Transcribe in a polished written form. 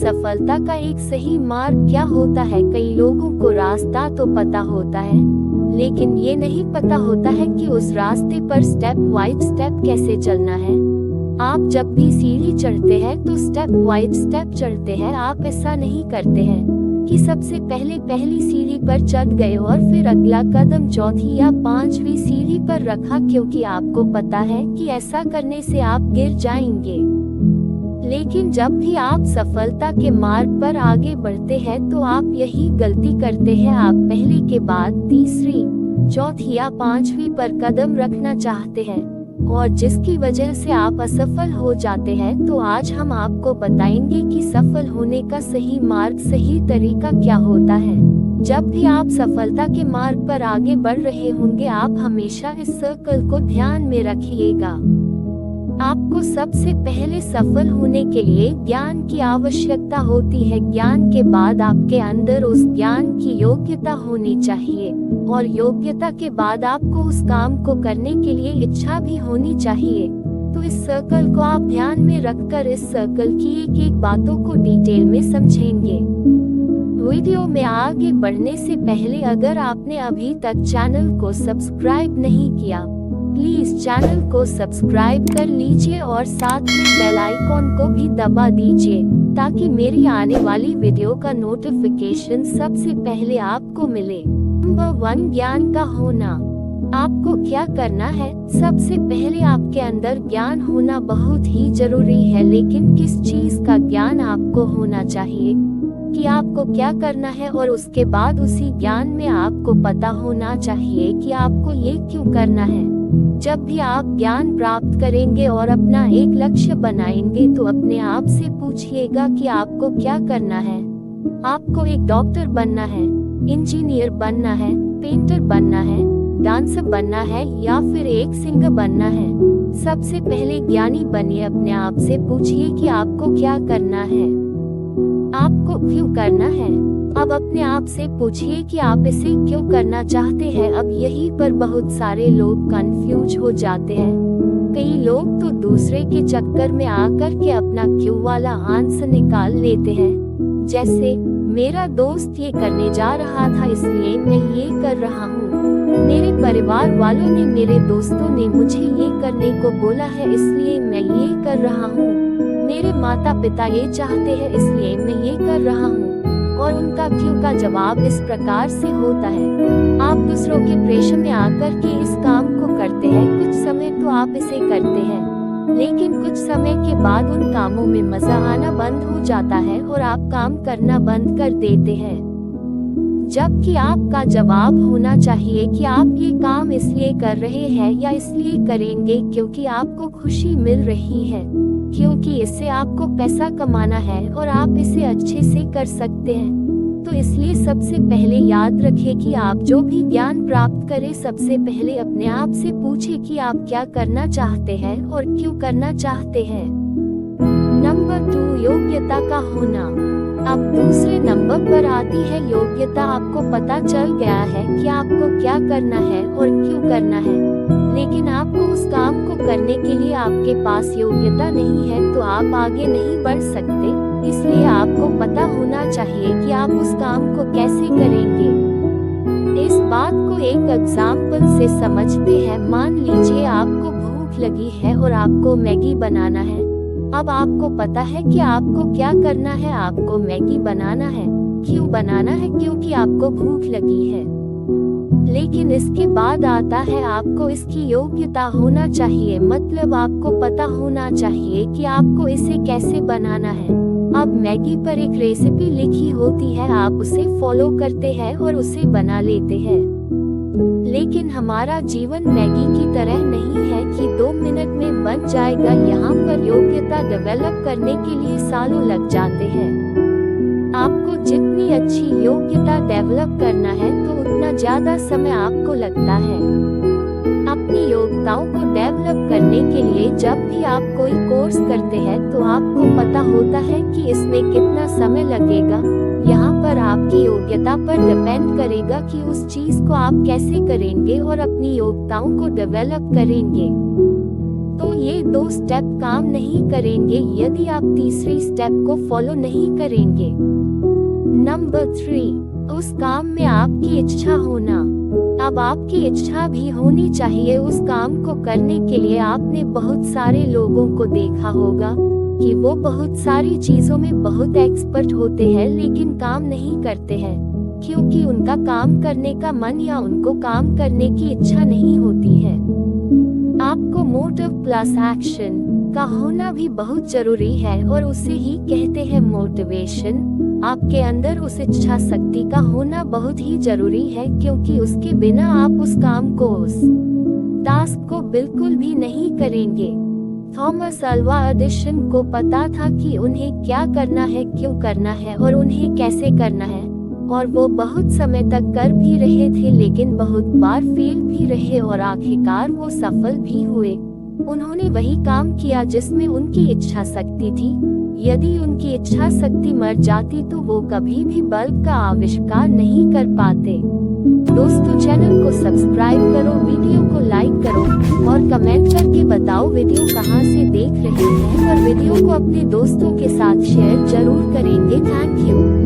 सफलता का एक सही मार्ग क्या होता है। कई लोगों को रास्ता तो पता होता है, लेकिन ये नहीं पता होता है कि उस रास्ते पर स्टेप वाइज स्टेप कैसे चलना है। आप जब भी सीढ़ी चढ़ते हैं तो स्टेप वाइज स्टेप चढ़ते हैं। आप ऐसा नहीं करते हैं कि सबसे पहले पहली सीढ़ी पर चढ़ गए और फिर अगला कदम चौथी या पांचवी सीढ़ी पर रखा, क्योंकि आपको पता है कि ऐसा करने से आप गिर जाएंगे। लेकिन जब भी आप सफलता के मार्ग पर आगे बढ़ते हैं तो आप यही गलती करते हैं। आप पहले के बाद तीसरी, चौथी या पांचवी पर कदम रखना चाहते हैं और जिसकी वजह से आप असफल हो जाते हैं। तो आज हम आपको बताएंगे कि सफल होने का सही मार्ग, सही तरीका क्या होता है। जब भी आप सफलता के मार्ग पर आगे बढ़ रहे होंगे, आप हमेशा इस सर्कल को ध्यान में रखिएगा। आपको सबसे पहले सफल होने के लिए ज्ञान की आवश्यकता होती है। ज्ञान के बाद आपके अंदर उस ज्ञान की योग्यता होनी चाहिए और योग्यता के बाद आपको उस काम को करने के लिए इच्छा भी होनी चाहिए। तो इस सर्कल को आप ध्यान में रखकर इस सर्कल की एक एक बातों को डिटेल में समझेंगे। वीडियो में आगे बढ़ने से पहले अगर आपने अभी तक चैनल को सब्सक्राइब नहीं किया, प्लीज चैनल को सब्सक्राइब कर लीजिए और साथ में बेल आइकॉन को भी दबा दीजिए ताकि मेरी आने वाली वीडियो का नोटिफिकेशन सबसे पहले आपको मिले। नंबर 1, ज्ञान का होना। आपको क्या करना है? सबसे पहले आपके अंदर ज्ञान होना बहुत ही जरूरी है, लेकिन किस चीज का ज्ञान आपको होना चाहिए कि आपको क्या करना है, और उसके बाद उसी ज्ञान में आपको पता होना चाहिए कि आपको ये क्यों करना है। जब भी आप ज्ञान प्राप्त करेंगे और अपना एक लक्ष्य बनाएंगे तो अपने आप से पूछिएगा कि आपको क्या करना है। आपको एक डॉक्टर बनना है, इंजीनियर बनना है, पेंटर बनना है, डांसर बनना है या फिर एक सिंगर बनना है। सबसे पहले ज्ञानी बनिए। अपने आप से पूछिए कि आपको क्या करना है, आपको क्यों करना है। अब अपने आप से पूछिए कि आप इसे क्यों करना चाहते हैं। अब यहीं पर बहुत सारे लोग कंफ्यूज हो जाते हैं। कई लोग तो दूसरे के चक्कर में आकर के अपना क्यों वाला आंसर निकाल लेते हैं। जैसे, मेरा दोस्त ये करने जा रहा था इसलिए मैं ये कर रहा हूँ। मेरे परिवार वालों ने, मेरे दोस्तों ने मुझे ये करने को बोला है इसलिए मैं ये कर रहा हूँ। मेरे माता पिता ये चाहते हैं इसलिए मैं ये कर रहा हूँ। और उनका क्यों का जवाब इस प्रकार से होता है। आप दूसरों के प्रेशर में आकर के इस काम को करते हैं। कुछ समय तो आप इसे करते हैं, लेकिन कुछ समय के बाद उन कामों में मजा आना बंद हो जाता है और आप काम करना बंद कर देते हैं। जबकि आपका जवाब होना चाहिए कि आप ये काम इसलिए कर रहे हैं या इसलिए करेंगे क्योंकि आपको खुशी मिल रही है, क्योंकि इससे आपको पैसा कमाना है और आप इसे अच्छे से कर सकते हैं। तो इसलिए सबसे पहले याद रखें कि आप जो भी ज्ञान प्राप्त करें, सबसे पहले अपने आप से पूछें कि आप क्या करना चाहते हैं और क्यों करना चाहते हैं। नंबर 2, योग्यता का होना। अब दूसरे नंबर पर आती है योग्यता। आपको पता चल गया है कि आपको क्या करना है और क्यों करना है, लेकिन आपको उस काम को करने के लिए आपके पास योग्यता नहीं है तो आप आगे नहीं बढ़ सकते। इसलिए आपको पता होना चाहिए कि आप उस काम को कैसे करेंगे। इस बात को एक एग्जाम्पल से समझते हैं। मान लीजिए आपको भूख लगी है और आपको मैगी बनाना है। अब आपको पता है कि आपको क्या करना है, आपको मैगी बनाना है। क्यों बनाना है? क्योंकि आपको भूख लगी है। लेकिन इसके बाद आता है आपको इसकी योग्यता होना चाहिए, मतलब आपको पता होना चाहिए कि आपको इसे कैसे बनाना है। अब मैगी पर एक रेसिपी लिखी होती है, आप उसे फॉलो करते हैं और उसे बना लेते हैं। लेकिन हमारा जीवन मैगी की तरह नहीं है कि 2 मिनट में बन जाएगा। यहाँ पर योग्यता डेवलप करने के लिए सालों लग जाते हैं। आपको जितनी अच्छी योग्यता डेवलप करना है तो उतना ज्यादा समय आपको लगता है। अपनी योग्यताओं को डेवलप करने के लिए जब भी आप कोई कोर्स करते हैं तो आपको पता होता है कि इसमें कितना समय लगेगा। यहाँ पर आपकी योग्यता पर डिपेंड करेगा कि उस चीज को आप कैसे करेंगे और अपनी योग्यताओं को डेवलप करेंगे। तो ये 2 स्टेप काम नहीं करेंगे यदि आप तीसरी स्टेप को फॉलो नहीं करेंगे। नंबर 3, उस काम में आपकी इच्छा होना। अब आपकी इच्छा भी होनी चाहिए उस काम को करने के लिए। आपने बहुत सारे लोगों को देखा होगा कि वो बहुत सारी चीजों में बहुत एक्सपर्ट होते हैं लेकिन काम नहीं करते हैं क्योंकि उनका काम करने का मन या उनको काम करने की इच्छा नहीं होती है। आपको मोटिव प्लस एक्शन का होना भी बहुत जरूरी है और उसे ही कहते हैं मोटिवेशन। आपके अंदर उस इच्छा शक्ति का होना बहुत ही जरूरी है क्योंकि उसके बिना आप उस काम को, उस टास्क को बिल्कुल भी नहीं करेंगे। थॉमस अल्वा एडिसन को पता था कि उन्हें क्या करना है, क्यों करना है और उन्हें कैसे करना है, और वो बहुत समय तक कर भी रहे थे लेकिन बहुत बार फेल भी रहे और आखिरकार वो सफल भी हुए। उन्होंने वही काम किया जिसमें उनकी इच्छा शक्ति थी। यदि उनकी इच्छा शक्ति मर जाती तो वो कभी भी बल्ब का आविष्कार नहीं कर पाते। दोस्तों, चैनल को सब्सक्राइब करो, वीडियो को लाइक करो और कमेंट करके बताओ वीडियो कहाँ से देख रहे हैं और वीडियो को अपने दोस्तों के साथ शेयर जरूर करेंगे। Thank you.